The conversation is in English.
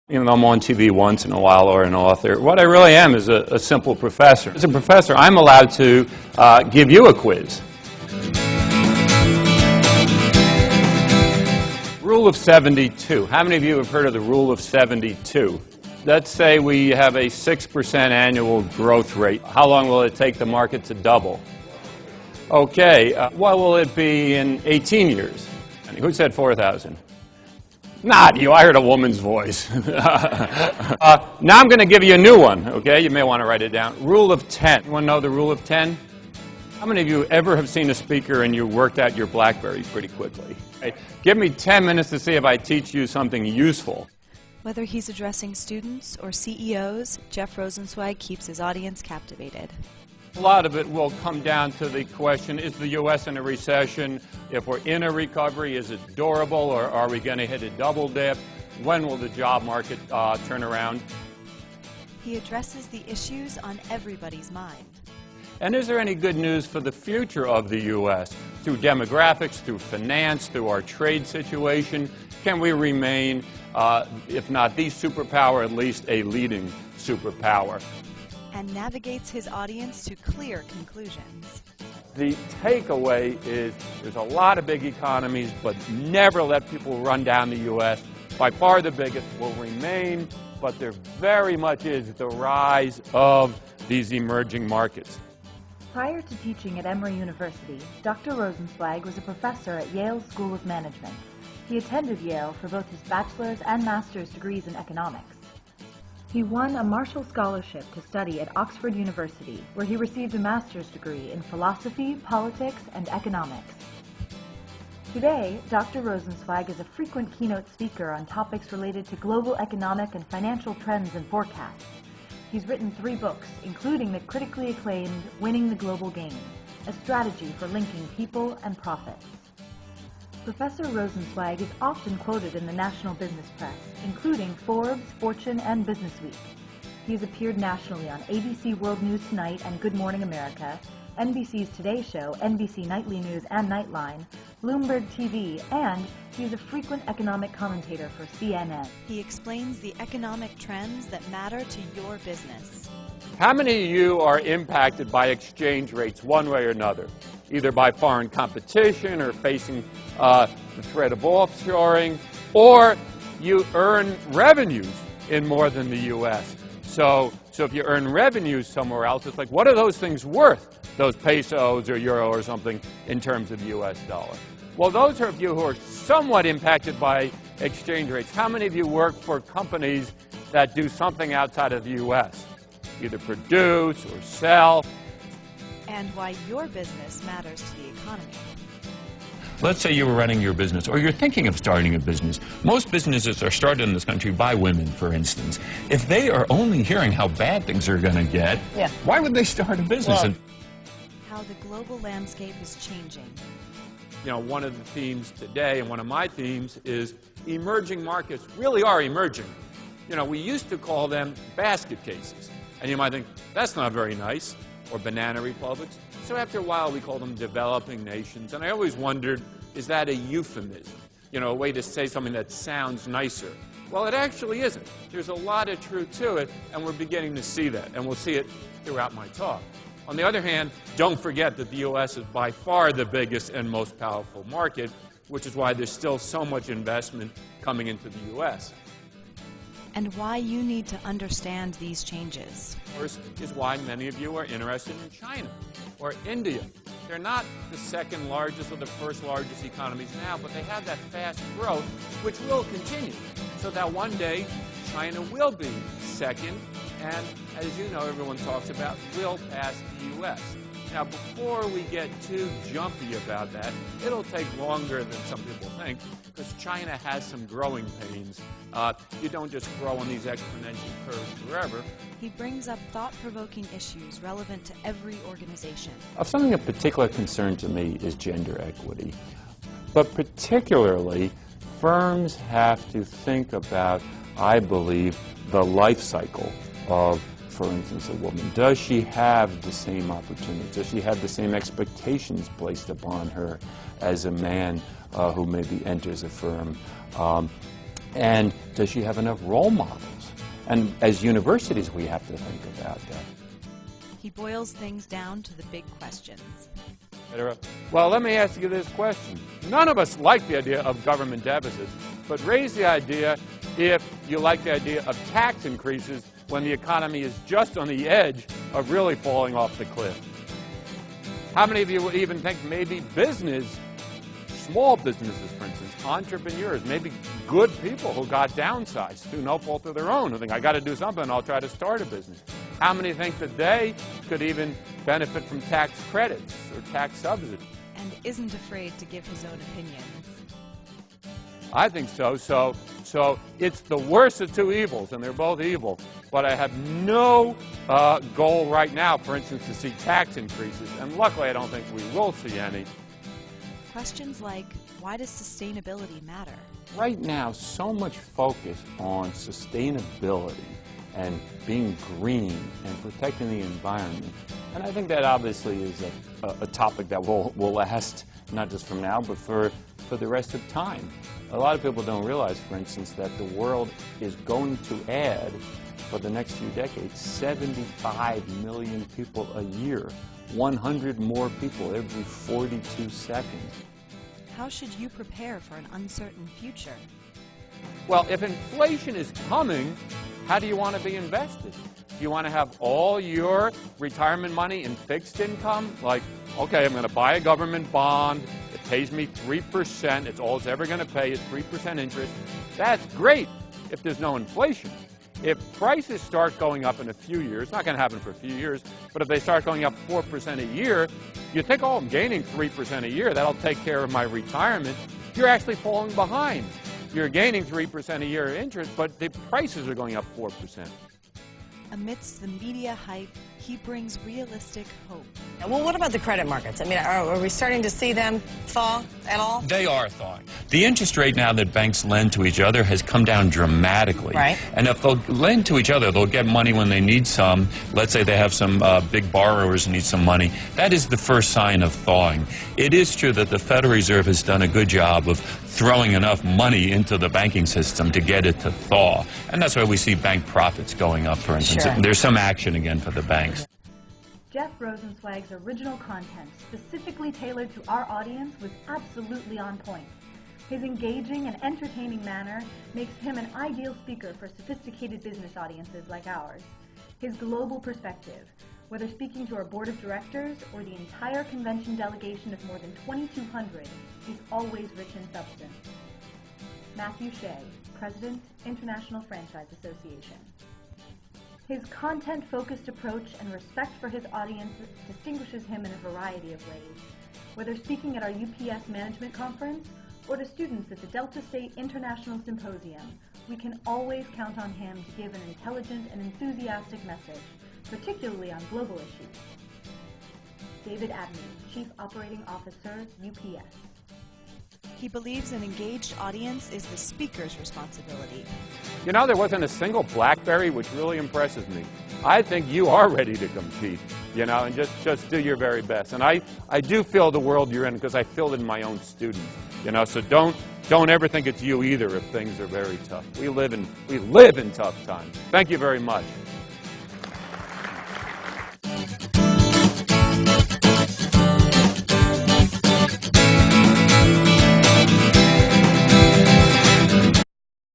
Even though I'm on TV once in a while or an author, what I really am is a simple professor. As a professor, I'm allowed to give you a quiz. Rule of 72. How many of you have heard of the Rule of 72? Let's say we have a 6% annual growth rate. How long will it take the market to double? Okay, what will it be in 18 years? Who said 4,000? Not you. I heard a woman's voice. Now I'm going to give you a new one, okay? You may want to write it down. Rule of 10. You want to know the rule of 10? How many of you ever have seen a speaker and you worked out your BlackBerry pretty quickly? Okay. Give me 10 minutes to see if I teach you something useful. Whether he's addressing students or CEOs, Jeff Rosensweig keeps his audience captivated. A lot of it will come down to the question, is the U.S. in a recession? If we're in a recovery, is it durable, or are we going to hit a double dip? When will the job market turn around? He addresses the issues on everybody's mind. And is there any good news for the future of the U.S.? Through demographics, through finance, through our trade situation, can we remain, if not the superpower, at least a leading superpower? And navigates his audience to clear conclusions. The takeaway is there's a lot of big economies, but never let people run down the U.S. By far the biggest will remain, but there very much is the rise of these emerging markets. Prior to teaching at Emory University, Dr. Rosensweig was a professor at Yale School of Management. He attended Yale for both his bachelor's and master's degrees in economics. He won a Marshall Scholarship to study at Oxford University, where he received a master's degree in philosophy, politics, and economics. Today, Dr. Rosensweig is a frequent keynote speaker on topics related to global economic and financial trends and forecasts. He's written 3 books, including the critically acclaimed Winning the Global Game, a strategy for linking people and profits. Professor Rosensweig is often quoted in the national business press, including Forbes, Fortune, and Businessweek. He has appeared nationally on ABC World News Tonight and Good Morning America, NBC's Today Show, NBC Nightly News and Nightline, Bloomberg TV, and he is a frequent economic commentator for CNN. He explains the economic trends that matter to your business. How many of you are impacted by exchange rates one way or another? Either by foreign competition or facing the threat of offshoring, or you earn revenues in more than the U.S. So if you earn revenues somewhere else, it's like, what are those things worth, those pesos or euro or something, in terms of U.S. dollar? Well, those of you who are somewhat impacted by exchange rates, how many of you work for companies that do something outside of the U.S., either produce or sell? And why your business matters to the economy. Let's say you were running your business, or you're thinking of starting a business. Most businesses are started in this country by women, for instance. If they are only hearing how bad things are going to get, why would they start a business? Well, how the global landscape is changing. You know, one of the themes today, and one of my themes, is emerging markets really are emerging. You know, we used to call them basket cases. And you might think, that's not very nice. Or banana republics. So after a while, we call them developing nations. And I always wondered, is that a euphemism? You know, a way to say something that sounds nicer? Well, it actually isn't. There's a lot of truth to it, and we're beginning to see that. And we'll see it throughout my talk. On the other hand, don't forget that the U.S. is by far the biggest and most powerful market, which is why there's still so much investment coming into the U.S. And why you need to understand these changes. First is why many of you are interested in China or India. They're not the second largest or the first largest economies now, but they have that fast growth, which will continue. So that one day, China will be second, and as you know, everyone talks about, will pass the U.S. Now, before we get too jumpy about that, it'll take longer than some people think, because China has some growing pains. You don't just grow on these exponential curves forever. He brings up thought-provoking issues relevant to every organization. Something of particular concern to me is gender equity. But particularly, firms have to think about, I believe, the life cycle of, for instance, a woman. Does she have the same opportunities? Does she have the same expectations placed upon her as a man who maybe enters a firm? And does she have enough role models? And as universities, we have to think about that. He boils things down to the big questions. Well, let me ask you this question. None of us like the idea of government deficits, but raise the idea if you like the idea of tax increases when the economy is just on the edge of really falling off the cliff. How many of you would even think maybe business, small businesses, for instance, entrepreneurs, maybe good people who got downsized through no fault of their own, who think, I got to do something, I'll try to start a business. How many think that they could even benefit from tax credits or tax subsidies? And isn't afraid to give his own opinions. I think so. So it's the worst of two evils, and they're both evil. But I have no goal right now, for instance, to see tax increases. And luckily, I don't think we will see any. Questions like, why does sustainability matter? Right now, so much focus on sustainability and being green and protecting the environment. And I think that obviously is a topic that will last not just from now, but for the rest of time. A lot of people don't realize, for instance, that the world is going to add, for the next few decades, 75 million people a year. 100 more people every 42 seconds. How should you prepare for an uncertain future? Well, if inflation is coming, how do you want to be invested? Do you want to have all your retirement money in fixed income? Like, okay, I'm going to buy a government bond. It pays me 3%. It's all it's ever going to pay is 3% interest. That's great if there's no inflation. If prices start going up in a few years, it's not going to happen for a few years, but if they start going up 4% a year, you think, oh, I'm gaining 3% a year. That'll take care of my retirement. You're actually falling behind. You're gaining 3% a year interest, but the prices are going up 4%. Amidst the media hype, he brings realistic hope. Well, what about the credit markets? I mean, are we starting to see them thaw at all? They are thawing. The interest rate now that banks lend to each other has come down dramatically. Right. And if they'll lend to each other, they'll get money when they need some. Let's say they have some big borrowers who need some money. That is the first sign of thawing. It is true that the Federal Reserve has done a good job of throwing enough money into the banking system to get it to thaw. And that's why we see bank profits going up, for instance. Sure. There's some action again for the banks. Jeff Rosensweig's original content, specifically tailored to our audience, was absolutely on point. His engaging and entertaining manner makes him an ideal speaker for sophisticated business audiences like ours. His global perspective, whether speaking to our board of directors or the entire convention delegation of more than 2,200, is always rich in substance. Matthew Shea, President, International Franchise Association. His content-focused approach and respect for his audience distinguishes him in a variety of ways. Whether speaking at our UPS Management Conference or to students at the Delta State International Symposium, we can always count on him to give an intelligent and enthusiastic message, particularly on global issues. David Abney, Chief Operating Officer, UPS. He believes an engaged audience is the speaker's responsibility. You know, there wasn't a single BlackBerry, which really impresses me. I think you are ready to compete, you know, and just do your very best. And I do feel the world you're in because I feel it in my own students, you know, so don't ever think it's you either if things are very tough. We live in tough times. Thank you very much.